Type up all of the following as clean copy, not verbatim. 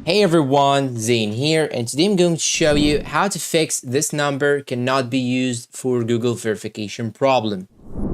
Hey everyone, Zain here, and today I'm going to show you how to fix this number cannot be used for Google verification problem.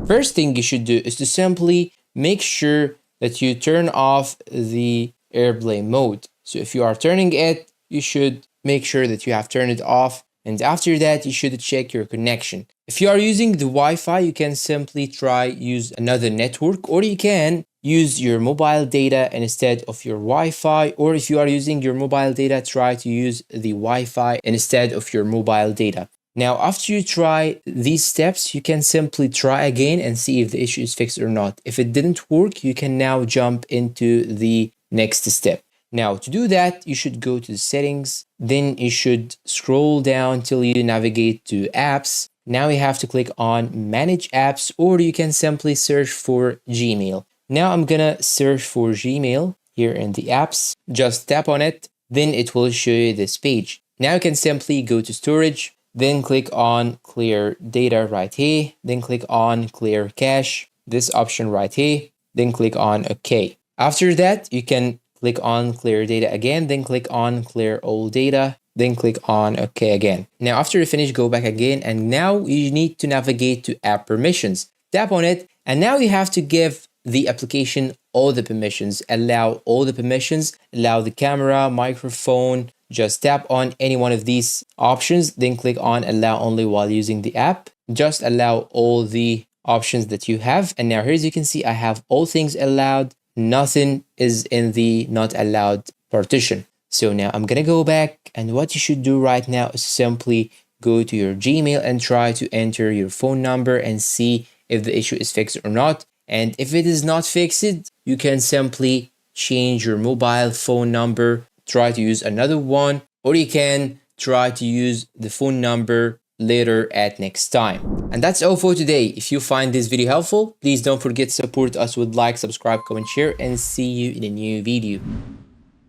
First thing you should do is to simply make sure that you turn off the airplane mode. So if you are turning it, you should make sure that you have turned it off, and after that you should check your connection. If you are using the Wi-Fi, you can simply try use another network, or you can use your mobile data instead of your Wi-Fi, or if you are using your mobile data, try to use the Wi-Fi instead of your mobile data. Now, after you try these steps, you can simply try again and see if the issue is fixed or not. If it didn't work, you can now jump into the next step. Now, to do that, you should go to the settings, then you should scroll down till you navigate to apps. Now you have to click on manage apps, or you can simply search for Gmail. Now I'm gonna search for Gmail here in the apps. Just tap on it, then it will show you this page. Now you can simply go to storage, then click on clear data right here, then click on clear cache, this option right here, then click on OK. After that, you can click on clear data again, then click on clear all data, then click on OK again. Now after you finish, go back again, and now you need to navigate to app permissions. Tap on it, and now you have to give the application all the permissions. Allow all the permissions, allow the camera, microphone. Just tap on any one of these options, then click on allow only while using the app. Just allow all the options that you have. And now here, as you can see, I have all things allowed. Nothing is in the not allowed partition. So now I'm gonna go back, and what you should do right now is simply go to your Gmail and try to enter your phone number and see if the issue is fixed or not. And if it is not fixed, you can simply change your mobile phone number, try to use another one, or you can try to use the phone number later at next time. And that's all for today. If you find this video helpful, please don't forget to support us with like, subscribe, comment, share, and see you in a new video.